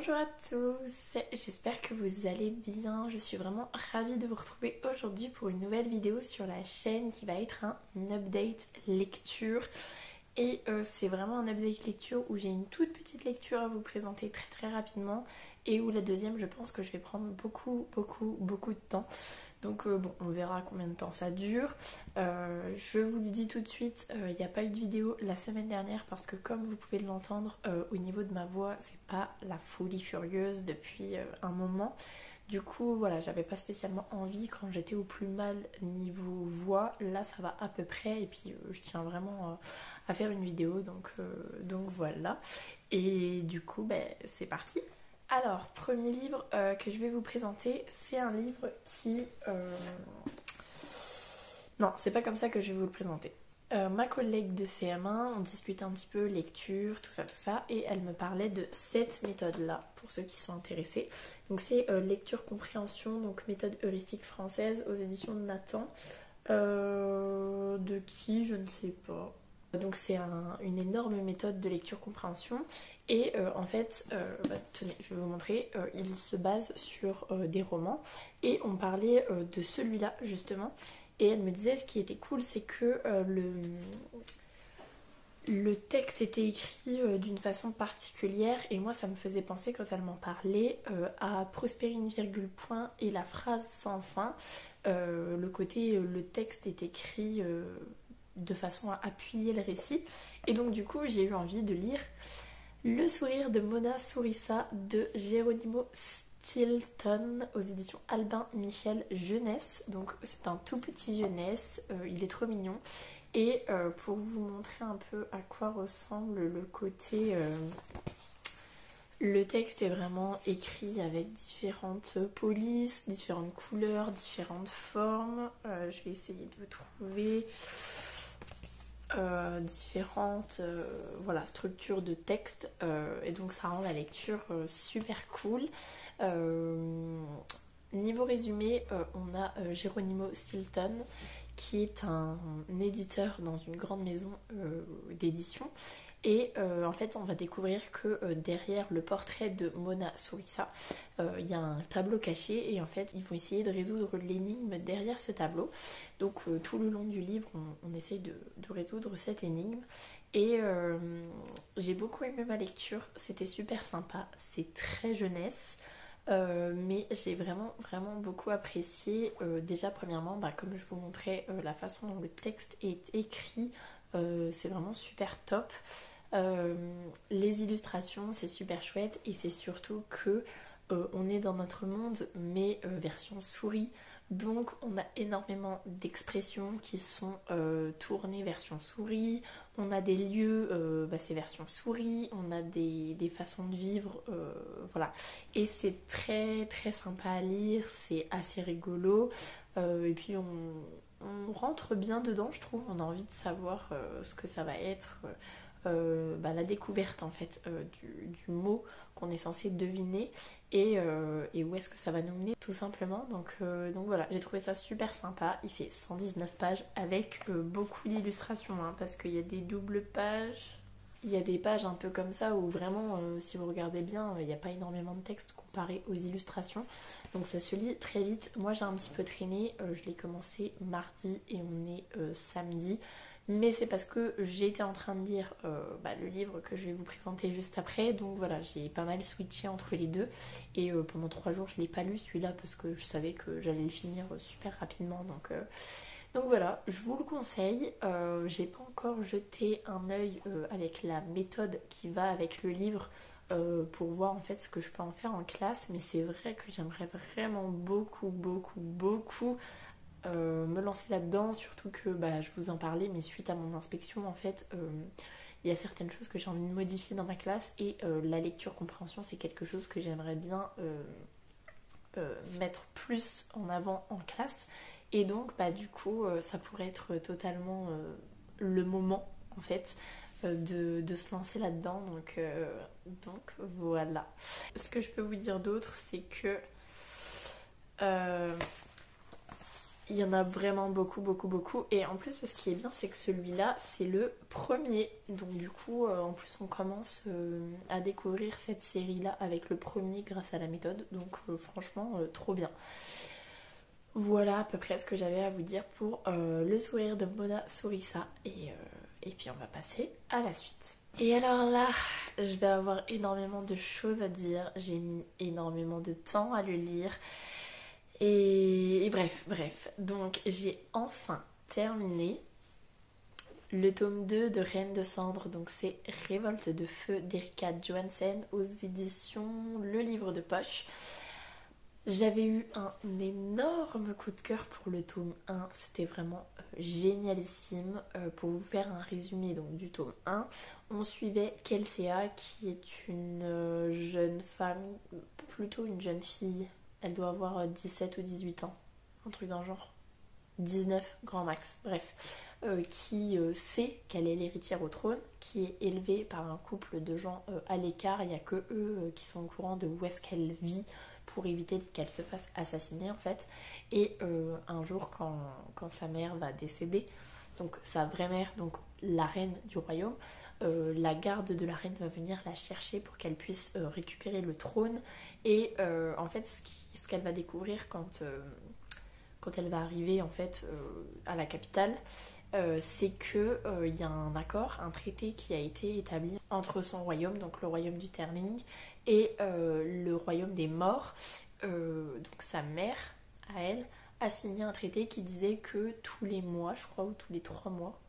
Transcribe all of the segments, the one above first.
Bonjour à tous, j'espère que vous allez bien. Je suis vraiment ravie de vous retrouver aujourd'hui pour une nouvelle vidéo sur la chaîne qui va être un update lecture. Et c'est vraiment un update lecture où j'ai une toute petite lecture à vous présenter très rapidement et où la deuxième, je pense que je vais prendre beaucoup de temps. Donc bon, on verra combien de temps ça dure. Je vous le dis tout de suite, il n'y a pas eu de vidéo la semaine dernière parce que comme vous pouvez l'entendre, au niveau de ma voix, c'est pas la folie furieuse depuis un moment. Du coup, voilà, j'avais pas spécialement envie quand j'étais au plus mal niveau voix. Là, ça va à peu près et puis je tiens vraiment à faire une vidéo, donc voilà. Et du coup, c'est parti. Alors, premier livre que je vais vous présenter, c'est un livre qui... Non, c'est pas comme ça que je vais vous le présenter. Ma collègue de CM1, on discutait un petit peu lecture, tout ça, et elle me parlait de cette méthode-là, pour ceux qui sont intéressés. Donc c'est lecture-compréhension, donc méthode heuristique française aux éditions de Nathan. De qui, je ne sais pas. Donc c'est une énorme méthode de lecture-compréhension et en fait, tenez, je vais vous montrer, il se base sur des romans et on parlait de celui-là justement et elle me disait ce qui était cool c'est que le texte était écrit d'une façon particulière et moi ça me faisait penser quand elle m'en parlait à Prospérine virgule point et la phrase sans fin. Le côté, le texte est écrit de façon à appuyer le récit et donc du coup j'ai eu envie de lire Le sourire de Mona Sourissa de Geronimo Stilton aux éditions Albin Michel Jeunesse. Donc c'est un tout petit jeunesse, il est trop mignon. Et pour vous montrer un peu à quoi ressemble le côté... le texte est vraiment écrit avec différentes polices, différentes couleurs, différentes formes. Je vais essayer de vous trouver différentes voilà, structures de texte. Et donc ça rend la lecture super cool. Niveau résumé, on a Geronimo Stilton qui est un éditeur dans une grande maison d'édition. Et en fait, on va découvrir que derrière le portrait de Mona Sourissa, il y a un tableau caché et en fait, ils vont essayer de résoudre l'énigme derrière ce tableau. Donc tout le long du livre, on essaye de résoudre cette énigme. Et j'ai beaucoup aimé ma lecture, c'était super sympa, c'est très jeunesse. Mais j'ai vraiment beaucoup apprécié déjà premièrement comme je vous montrais la façon dont le texte est écrit, c'est vraiment super top. Les illustrations c'est super chouette et c'est surtout que on est dans notre monde mais version souris. Donc on a énormément d'expressions qui sont tournées version souris, on a des lieux, c'est version souris, on a des façons de vivre, voilà. Et c'est très sympa à lire, c'est assez rigolo, et puis on rentre bien dedans je trouve, on a envie de savoir ce que ça va être. La découverte en fait du mot qu'on est censé deviner et où est-ce que ça va nous mener tout simplement. Donc voilà, j'ai trouvé ça super sympa. Il fait 119 pages avec beaucoup d'illustrations parce qu'il y a des doubles pages. Il y a des pages un peu comme ça où vraiment, si vous regardez bien, il n'y a pas énormément de texte comparé aux illustrations. Donc ça se lit très vite. Moi j'ai un petit peu traîné, je l'ai commencé mardi et on est samedi. Mais c'est parce que j'étais en train de lire le livre que je vais vous présenter juste après. Donc voilà, j'ai pas mal switché entre les deux. Et pendant 3 jours, je ne l'ai pas lu celui-là parce que je savais que j'allais le finir super rapidement. Donc voilà, je vous le conseille. J'ai pas encore jeté un œil avec la méthode qui va avec le livre pour voir en fait ce que je peux en faire en classe. Mais c'est vrai que j'aimerais vraiment beaucoup me lancer là-dedans, surtout que je vous en parlais, mais suite à mon inspection en fait il y a certaines choses que j'ai envie de modifier dans ma classe et la lecture compréhension c'est quelque chose que j'aimerais bien mettre plus en avant en classe et donc du coup ça pourrait être totalement le moment en fait de se lancer là-dedans donc voilà. Ce que je peux vous dire d'autre c'est que Il y en a vraiment beaucoup, beaucoup, beaucoup. Et en plus, ce qui est bien, c'est que celui-là, c'est le premier. Donc du coup, en plus, on commence à découvrir cette série-là avec le premier grâce à la méthode. Donc franchement, trop bien. Voilà à peu près ce que j'avais à vous dire pour le sourire de Mona Sourissa. Et puis on va passer à la suite. Et alors là, je vais avoir énormément de choses à dire. J'ai mis énormément de temps à le lire. Et bref. Donc j'ai enfin terminé le tome 2 de Reine de Cendre. Donc c'est Révolte de Feu d'Erika Johansen aux éditions Le Livre de Poche. J'avais eu un énorme coup de cœur pour le tome 1, c'était vraiment génialissime. Pour vous faire un résumé donc, du tome 1, on suivait Kelsea qui est une jeune femme, plutôt une jeune fille, elle doit avoir 17 ou 18 ans, un truc dans le genre, 19 grand max, bref, qui sait qu'elle est l'héritière au trône, qui est élevée par un couple de gens à l'écart, il n'y a que eux qui sont au courant de où est-ce qu'elle vit, pour éviter qu'elle se fasse assassiner en fait. Et un jour quand sa mère va décéder, donc sa vraie mère, donc la reine du royaume, la garde de la reine va venir la chercher pour qu'elle puisse récupérer le trône. Et en fait ce qu'elle va découvrir quand elle va arriver en fait à la capitale, c'est que y a un accord, un traité qui a été établi entre son royaume, donc le royaume du Terling, et le royaume des morts. Donc sa mère, à elle, a signé un traité qui disait que tous les mois, je crois, ou tous les 3 mois,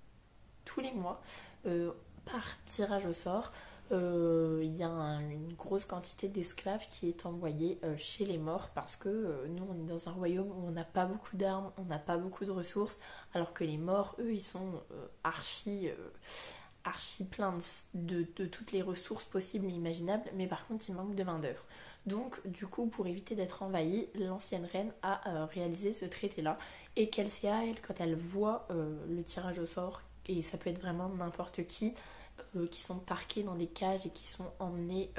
par tirage au sort, il y a une grosse quantité d'esclaves qui est envoyée chez les morts, parce que nous on est dans un royaume où on n'a pas beaucoup d'armes, on n'a pas beaucoup de ressources, alors que les morts, eux, ils sont archi plein de toutes les ressources possibles et imaginables, mais par contre il manque de main d'œuvre. Donc du coup, pour éviter d'être envahie, l'ancienne reine a réalisé ce traité là. Et Kelsea, elle, quand elle voit le tirage au sort, et ça peut être vraiment n'importe qui sont parqués dans des cages et qui sont emmenés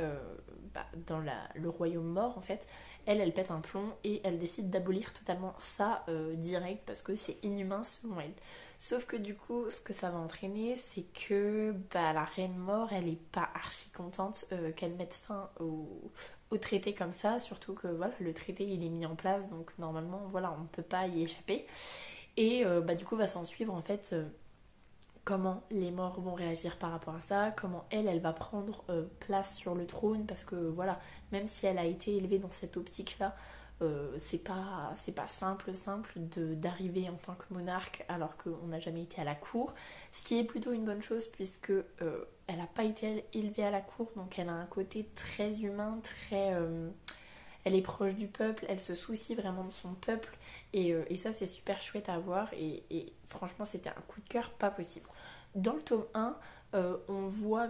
dans le royaume mort en fait, elle pète un plomb et elle décide d'abolir totalement ça direct, parce que c'est inhumain selon elle. Sauf que du coup, ce que ça va entraîner, c'est que la reine mort, elle est pas archi contente qu'elle mette fin au traité comme ça, surtout que voilà, le traité il est mis en place, donc normalement voilà, on ne peut pas y échapper. Et du coup va s'en suivre en fait comment les morts vont réagir par rapport à ça, comment elle va prendre place sur le trône, parce que voilà, même si elle a été élevée dans cette optique-là, c'est pas simple d'arriver en tant que monarque alors qu'on n'a jamais été à la cour, ce qui est plutôt une bonne chose puisque elle n'a pas été élevée à la cour, donc elle a un côté très humain, très... elle est proche du peuple, elle se soucie vraiment de son peuple, et ça c'est super chouette à voir, et franchement c'était un coup de cœur pas possible. Dans le tome 1, on voit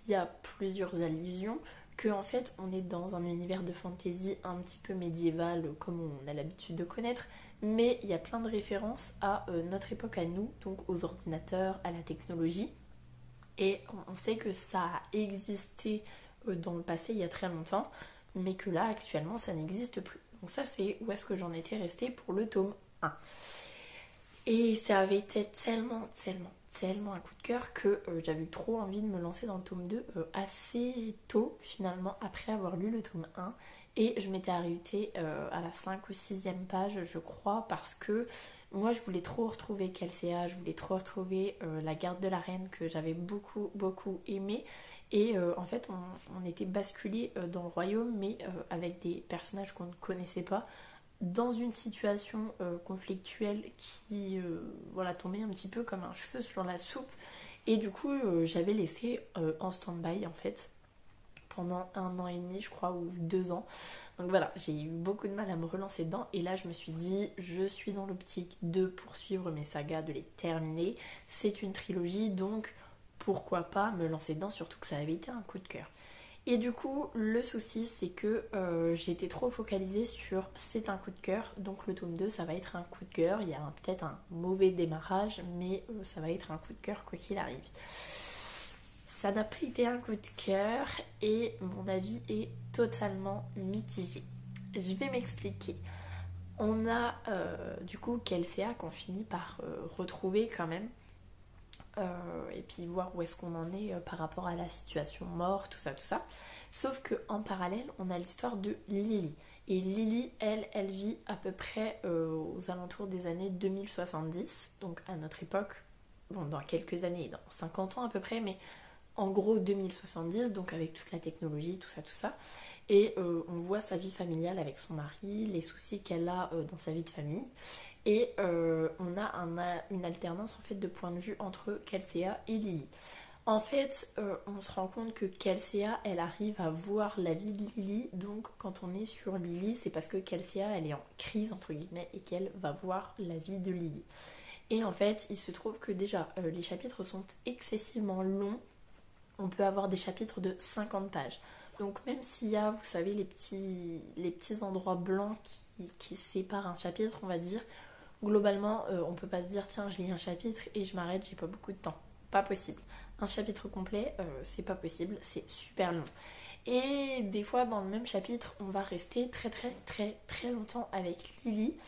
via plusieurs allusions que en fait on est dans un univers de fantasy un petit peu médiéval comme on a l'habitude de connaître, mais il y a plein de références à notre époque à nous, donc aux ordinateurs, à la technologie, et on sait que ça a existé dans le passé il y a très longtemps, mais que là actuellement ça n'existe plus. Donc ça c'est où est-ce que j'en étais restée pour le tome 1. Et ça avait été tellement un coup de cœur que j'avais eu trop envie de me lancer dans le tome 2 assez tôt finalement après avoir lu le tome 1, et je m'étais arrêtée à la 5 ou 6e page je crois, parce que moi je voulais trop retrouver Kelsea, je voulais trop retrouver la garde de la reine que j'avais beaucoup aimé, et en fait on était basculé dans le royaume, mais avec des personnages qu'on ne connaissait pas, dans une situation conflictuelle qui tombait un petit peu comme un cheveu sur la soupe, et du coup j'avais laissé en stand-by en fait pendant 1 an et demi je crois, ou 2 ans. Donc voilà, j'ai eu beaucoup de mal à me relancer dedans, et là je me suis dit je suis dans l'optique de poursuivre mes sagas, de les terminer, c'est une trilogie, donc pourquoi pas me lancer dedans, surtout que ça avait été un coup de cœur. Et du coup, le souci, c'est que j'étais trop focalisée sur c'est un coup de cœur, donc le tome 2, ça va être un coup de cœur. Il y a peut-être un mauvais démarrage, mais ça va être un coup de cœur quoi qu'il arrive. Ça n'a pas été un coup de cœur, et mon avis est totalement mitigé. Je vais m'expliquer. On a du coup Kelsea qu'on finit par retrouver quand même. Et puis voir où est-ce qu'on en est par rapport à la situation mort, tout ça, tout ça. Sauf qu'en parallèle, on a l'histoire de Lily. Et Lily, elle vit à peu près aux alentours des années 2070, donc à notre époque, bon, dans quelques années, dans 50 ans à peu près, mais en gros 2070, donc avec toute la technologie, tout ça, tout ça. Et on voit sa vie familiale avec son mari, les soucis qu'elle a dans sa vie de famille. Et on a une alternance en fait de point de vue entre Kelsea et Lily. En fait, on se rend compte que Kelsea, elle arrive à voir la vie de Lily. Donc quand on est sur Lily, c'est parce que Kelsea, elle est en crise entre guillemets et qu'elle va voir la vie de Lily. Et en fait, il se trouve que déjà, les chapitres sont excessivement longs. On peut avoir des chapitres de 50 pages. Donc même s'il y a, vous savez, les petits endroits blancs qui séparent un chapitre, on va dire, globalement, on peut pas se dire tiens, je lis un chapitre et je m'arrête, j'ai pas beaucoup de temps. Pas possible. Un chapitre complet, c'est pas possible, c'est super long. Et des fois, dans le même chapitre, on va rester très très très très longtemps avec Lily.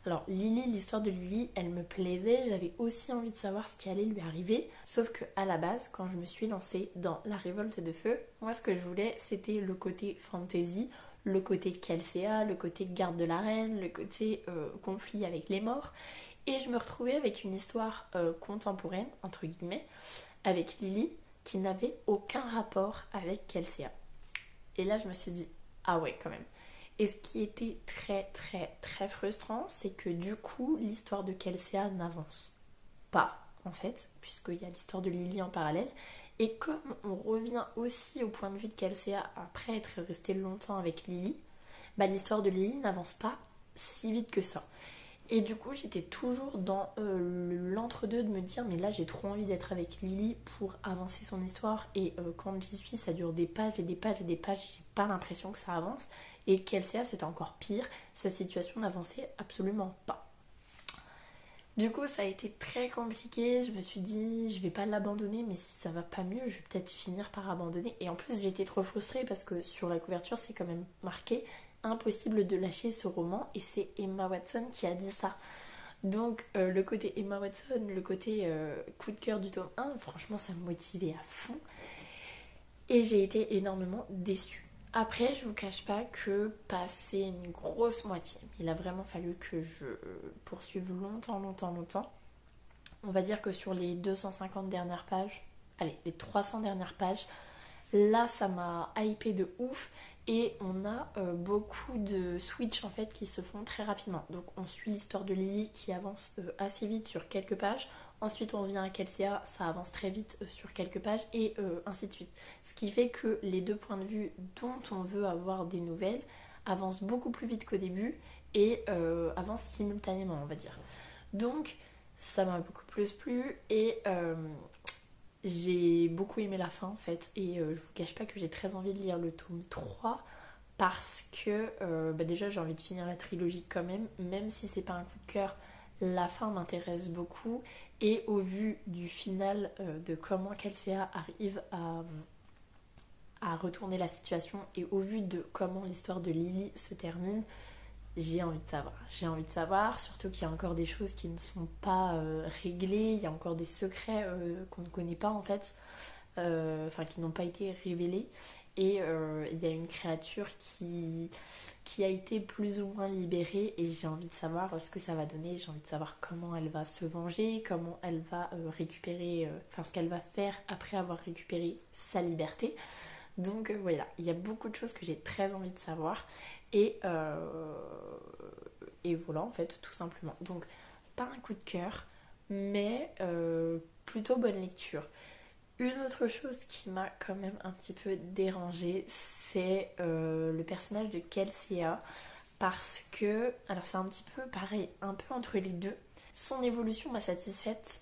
Alors Lily, l'histoire de Lily, elle me plaisait, j'avais aussi envie de savoir ce qui allait lui arriver, sauf que à la base, quand je me suis lancée dans La Révolte de Feu, moi ce que je voulais, c'était le côté fantasy, le côté Kelsea, le côté garde de la reine, le côté conflit avec les morts, et je me retrouvais avec une histoire contemporaine, entre guillemets, avec Lily, qui n'avait aucun rapport avec Kelsea. Et là je me suis dit, ah ouais quand même. Et ce qui était très très très frustrant, c'est que du coup, l'histoire de Kelsea n'avance pas, en fait, puisqu'il y a l'histoire de Lily en parallèle. Et comme on revient aussi au point de vue de Kelsea après être resté longtemps avec Lily, bah, l'histoire de Lily n'avance pas si vite que ça. Et du coup, j'étais toujours dans l'entre-deux de me dire, mais là, j'ai trop envie d'être avec Lily pour avancer son histoire. Et quand j'y suis, ça dure des pages et des pages et des pages. J'ai pas l'impression que ça avance. Et Kelsea, c'était encore pire. Sa situation n'avançait absolument pas. Du coup, ça a été très compliqué. Je me suis dit, je vais pas l'abandonner, mais si ça va pas mieux, je vais peut-être finir par abandonner. Et en plus, j'étais trop frustrée parce que sur la couverture, c'est quand même marqué impossible de lâcher ce roman. Et c'est Emma Watson qui a dit ça. Donc, le côté Emma Watson, le côté coup de cœur du tome 1, franchement, ça me motivait à fond. Et j'ai été énormément déçue. Après, je vous cache pas que passer une grosse moitié, il a vraiment fallu que je poursuive longtemps, longtemps, longtemps. On va dire que sur les 250 dernières pages, allez, les 300 dernières pages, là, ça m'a hypé de ouf. Et on a beaucoup de switch en fait qui se font très rapidement. Donc on suit l'histoire de Lily qui avance assez vite sur quelques pages. Ensuite on vient à Kelsea, ça avance très vite sur quelques pages et ainsi de suite. Ce qui fait que les deux points de vue dont on veut avoir des nouvelles avancent beaucoup plus vite qu'au début et avancent simultanément on va dire. Donc ça m'a beaucoup plus plu et j'ai beaucoup aimé la fin en fait et je vous cache pas que j'ai très envie de lire le tome 3 parce que déjà j'ai envie de finir la trilogie quand même si c'est pas un coup de cœur, la fin m'intéresse beaucoup et au vu du final de comment Kelsea arrive à retourner la situation et au vu de comment l'histoire de Lily se termine, j'ai envie de savoir. J'ai envie de savoir, surtout qu'il y a encore des choses qui ne sont pas réglées, il y a encore des secrets qu'on ne connaît pas en fait, qui n'ont pas été révélés. Et il y a une créature qui a été plus ou moins libérée et j'ai envie de savoir ce que ça va donner, j'ai envie de savoir comment elle va se venger, comment elle va récupérer, ce qu'elle va faire après avoir récupéré sa liberté. Donc voilà, il y a beaucoup de choses que j'ai très envie de savoir. Et voilà en fait tout simplement. Donc pas un coup de cœur mais plutôt bonne lecture. Une autre chose qui m'a quand même un petit peu dérangée, c'est le personnage de Kelsea parce que, alors c'est un petit peu pareil, un peu entre les deux. Son évolution m'a satisfaite.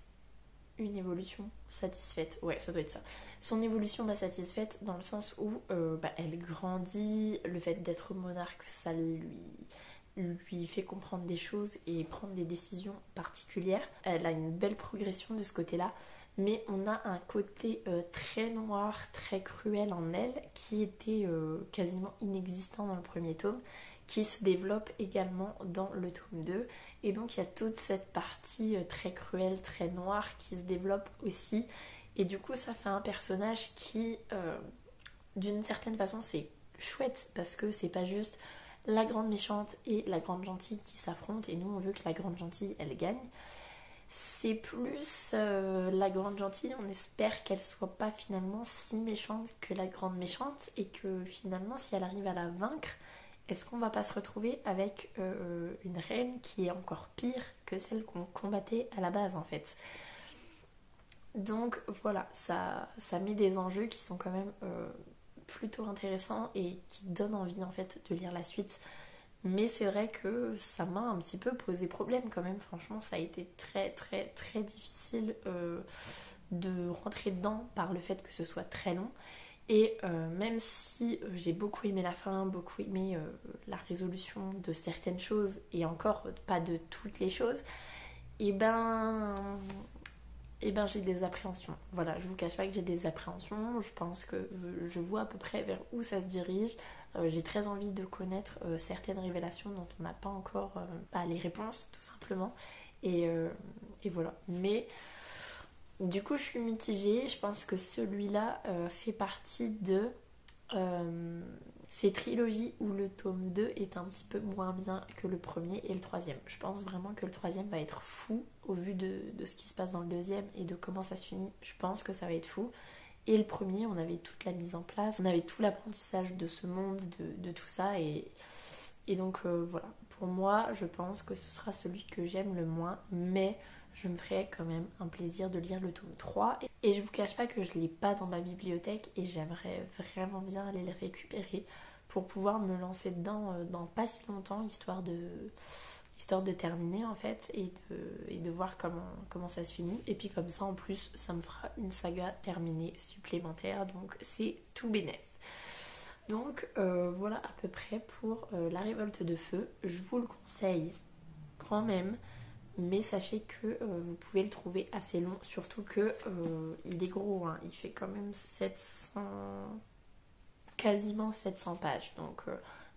Une évolution satisfaite, ouais ça doit être ça. Son évolution m'a satisfaite dans le sens où elle grandit, le fait d'être monarque ça lui fait comprendre des choses et prendre des décisions particulières. Elle a une belle progression de ce côté-là, mais on a un côté très noir, très cruel en elle qui était quasiment inexistant dans le premier tome, qui se développe également dans le tome 2. Et donc il y a toute cette partie très cruelle, très noire qui se développe aussi. Et du coup ça fait un personnage qui, d'une certaine façon, c'est chouette parce que c'est pas juste la grande méchante et la grande gentille qui s'affrontent et nous on veut que la grande gentille elle gagne. C'est plus la grande gentille, on espère qu'elle soit pas finalement si méchante que la grande méchante et que finalement si elle arrive à la vaincre, est-ce qu'on va pas se retrouver avec une reine qui est encore pire que celle qu'on combattait à la base en fait. Donc voilà, ça met des enjeux qui sont quand même plutôt intéressants et qui donnent envie en fait de lire la suite. Mais c'est vrai que ça m'a un petit peu posé problème quand même. Franchement, ça a été très très très difficile de rentrer dedans par le fait que ce soit très long. Et même si j'ai beaucoup aimé la fin, beaucoup aimé la résolution de certaines choses, et encore pas de toutes les choses, et ben j'ai des appréhensions. Voilà, je vous cache pas que j'ai des appréhensions. Je pense que je vois à peu près vers où ça se dirige. J'ai très envie de connaître certaines révélations dont on n'a pas encore les réponses, tout simplement. Et voilà. Mais du coup, je suis mitigée. Je pense que celui-là fait partie de ces trilogies où le tome 2 est un petit peu moins bien que le premier et le troisième. Je pense vraiment que le troisième va être fou au vu de ce qui se passe dans le deuxième et de comment ça se finit. Je pense que ça va être fou. Et le premier, on avait toute la mise en place, on avait tout l'apprentissage de ce monde, de tout ça. Et donc voilà, pour moi, je pense que ce sera celui que j'aime le moins, mais je me ferai quand même un plaisir de lire le tome 3. Et je vous cache pas que je l'ai pas dans ma bibliothèque et j'aimerais vraiment bien aller le récupérer pour pouvoir me lancer dedans dans pas si longtemps, histoire de terminer en fait et de voir comment ça se finit. Et puis comme ça en plus ça me fera une saga terminée supplémentaire, donc c'est tout bénef. Donc voilà à peu près pour La Révolte de Feu. Je vous le conseille quand même, mais sachez que vous pouvez le trouver assez long, surtout que il est gros, hein. Il fait quand même quasiment 700 pages, donc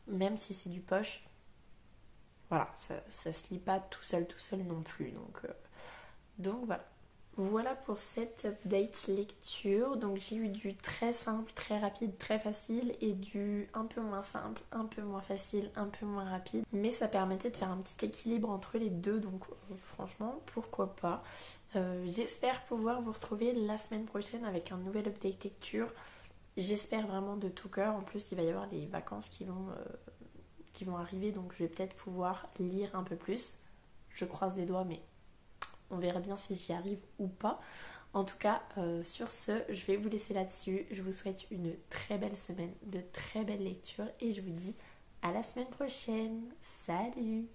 même si c'est du poche, voilà, ça se lit pas tout seul non plus, donc voilà. Voilà pour cette update lecture. Donc j'ai eu du très simple, très rapide, très facile et du un peu moins simple, un peu moins facile, un peu moins rapide. Mais ça permettait de faire un petit équilibre entre les deux, donc franchement, pourquoi pas. J'espère pouvoir vous retrouver la semaine prochaine avec un nouvel update lecture. J'espère vraiment de tout cœur. En plus, il va y avoir les vacances qui vont arriver, donc je vais peut-être pouvoir lire un peu plus. Je croise les doigts, mais on verra bien si j'y arrive ou pas. En tout cas, sur ce, je vais vous laisser là-dessus. Je vous souhaite une très belle semaine, de très belles lectures et je vous dis à la semaine prochaine. Salut!